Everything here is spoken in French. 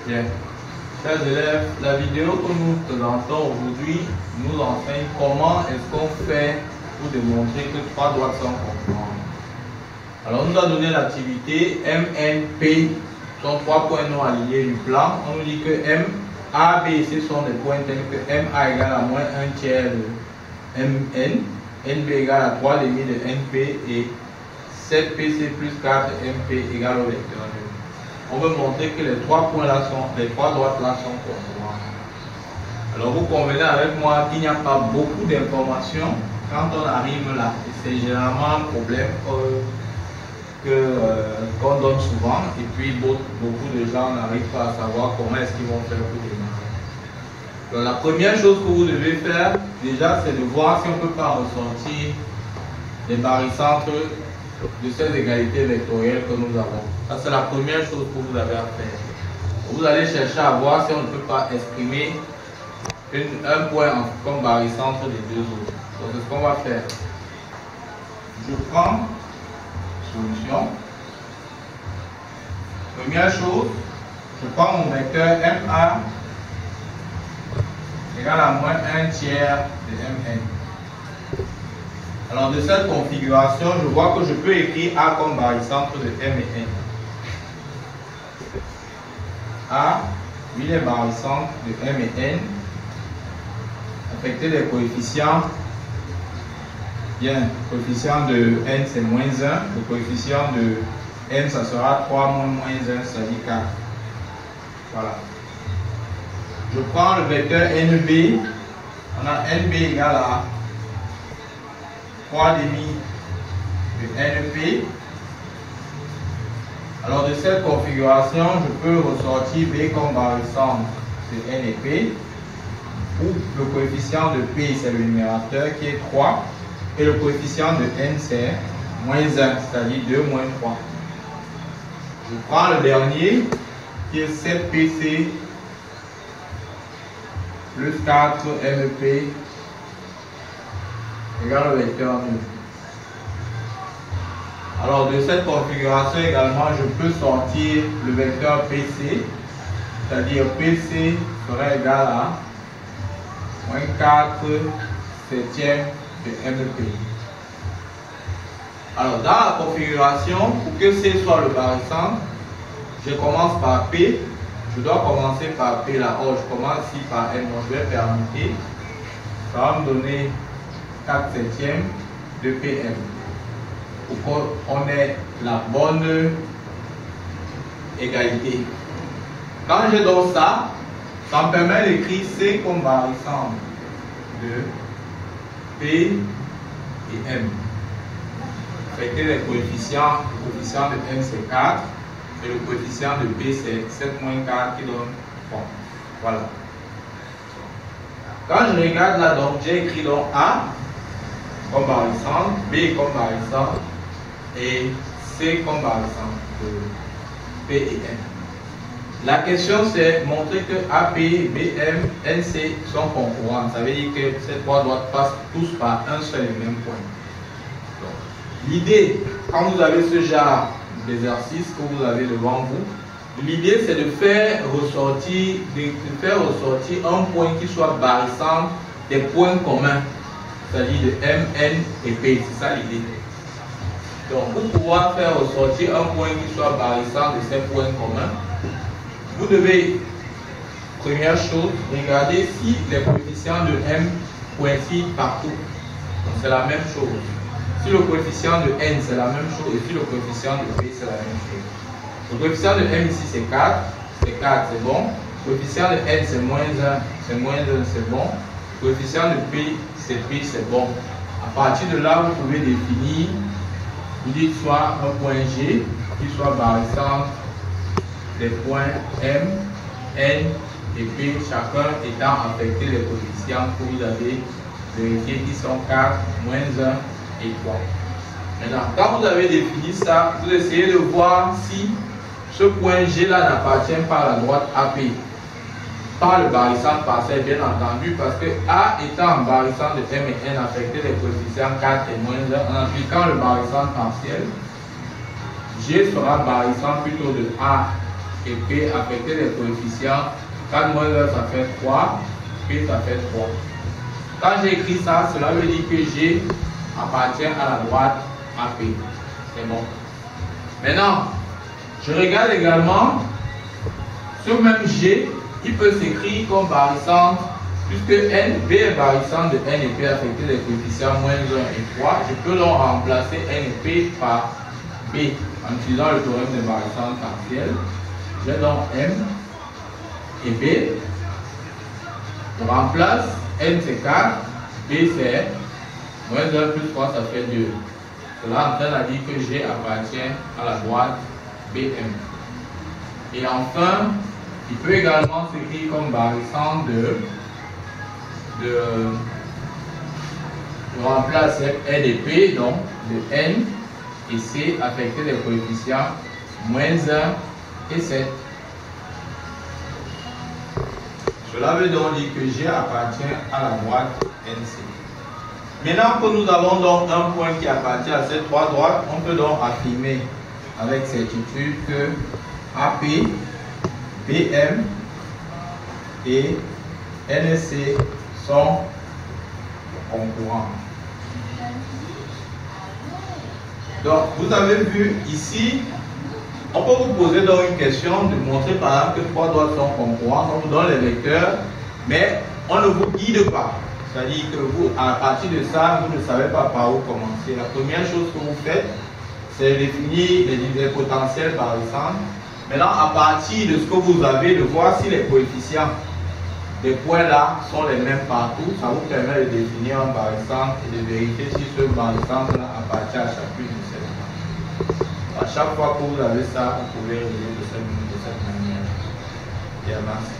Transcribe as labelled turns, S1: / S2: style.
S1: Bien. Chers élèves, la vidéo que nous présentons aujourd'hui nous enseigne comment est-ce qu'on fait pour démontrer que trois droites sont congruentes. Alors, on nous a donné l'activité MNP, sont trois points non alignés du plan. On nous dit que M, A, B et C sont des points tels que MA égale à moins 1 tiers de MN, NB égale à 3 demi de NP et 7PC plus 4 MP égale au vecteur nul. On veut montrer que les trois points là sont, les trois droites là sont congruentes. Alors vous convenez avec moi qu'il n'y a pas beaucoup d'informations quand on arrive là. Et c'est généralement un problème qu'on donne souvent et puis beaucoup de gens n'arrivent pas à savoir comment est-ce qu'ils vont faire pour démarrer. Donc la première chose que vous devez faire déjà c'est de voir si on ne peut pas ressortir les barycentres de ces égalités vectorielles que nous avons. Ça c'est la première chose que vous avez à faire. Vous allez chercher à voir si on ne peut pas exprimer un point comme barycentre des deux autres. Donc c'est ce qu'on va faire. Je prends solution. Première chose, je prends mon vecteur MA égale à moins 1 tiers de MN. Alors de cette configuration, je vois que je peux écrire A comme barycentre de M et N. A, lui les barycentres de M et N, affecter les coefficients. Bien, le coefficient de N c'est moins 1, le coefficient de N ça sera 3 moins 1, ça dit 4. Voilà. Je prends le vecteur NB, on a NB égale à 3 demi de NP. Alors de cette configuration, je peux ressortir B comme barycentre de N et P, où le coefficient de P c'est le numérateur qui est 3. Et le coefficient de N c'est moins 1, c'est-à-dire 2 moins 3. Je prends le dernier qui est 7PC plus 4 MP égale au vecteur nul. Alors de cette configuration également, je peux sortir le vecteur PC, c'est-à-dire PC serait égal à moins 4 septième de MP. Alors dans la configuration, pour que C soit le barycentre, je commence par P. Je dois commencer par P là. Or je commence ici par N. Donc je vais permuter. Ça va me donner 4 septièmes de PM. Pour qu'on ait la bonne égalité. Quand je donne ça, ça me permet d'écrire C comme barycentre de P et M. Affecter les coefficients, le coefficient de M c'est 4 et le coefficient de P c'est 7 moins 4 qui donne 3. Voilà. Quand je regarde là, donc j'ai écrit donc A comme barycentre, B comme barycentre et C comme barycentre de P et M. La question c'est montrer que AP, BM, NC sont concurrents. Ça veut dire que ces trois droites passent tous par un seul et même point. L'idée, quand vous avez ce genre d'exercice que vous avez devant vous, l'idée c'est de faire ressortir un point qui soit barycentre des points communs, c'est-à-dire de M, N et P. C'est ça l'idée. Donc pour pouvoir faire ressortir un point qui soit barycentre de ces points communs, vous devez, première chose, regarder si les coefficients de M coïncident partout. Donc c'est la même chose. Si le coefficient de N c'est la même chose et si le coefficient de P c'est la même chose. Le coefficient de M ici c'est 4, c'est 4, c'est bon. Le coefficient de N c'est moins 1, c'est moins 1, c'est bon. Le coefficient de P, c'est bon. À partir de là, vous pouvez définir, vous dites soit un point G qui soit barycentre des points M, N et P, chacun étant affecté les coefficients que vous avez vérifié qui sont 4, moins 1 et 3. Maintenant, quand vous avez défini ça, vous essayez de voir si ce point G là n'appartient pas à la droite AP. Pas le barycentre partiel, bien entendu, parce que A étant en barycentre de M et N affecté les coefficients 4 et moins 1, en appliquant le barycentre partiel, G sera barycentre plutôt de A et P affectés des coefficients. 4 moins 1, ça fait 3. P, ça fait 3. Quand j'ai écrit ça, cela veut dire que G appartient à la droite AP. C'est bon. Maintenant, je regarde également ce même G, il peut s'écrire comme barycentre, puisque N, B est barycentre de N et P affecté des coefficients moins 1 et 3. Je peux donc remplacer N et P par B en utilisant le théorème des barycentres partiels. J'ai donc M et B. On remplace N c'est 4, B c'est moins 1 plus 3, ça fait 2. Cela entraîne à dire que G appartient à la droite BM. Et enfin, il peut également s'écrire comme barycentre de remplacer N et P, donc de N et C affectés des coefficients moins 1 et 7. Cela veut donc dire que G appartient à la droite NC. Maintenant que nous avons donc un point qui appartient à ces trois droites, on peut donc affirmer avec certitude que AP, BM et NC sont concurrents. Donc, vous avez vu ici, on peut vous poser donc une question de montrer par exemple que trois droites sont concurrentes, on vous donne les vecteurs, mais on ne vous guide pas. C'est-à-dire que vous, à partir de ça, vous ne savez pas par où commencer. La première chose que vous faites, c'est définir les potentiels par exemple. Maintenant, à partir de ce que vous avez, de voir si les coefficients des points là sont les mêmes partout, ça vous permet de définir un barycentre et de vérifier si ce barycentre là appartient à chacune de ces points. À chaque fois que vous avez ça, vous pouvez résoudre de cette manière. Bien, merci.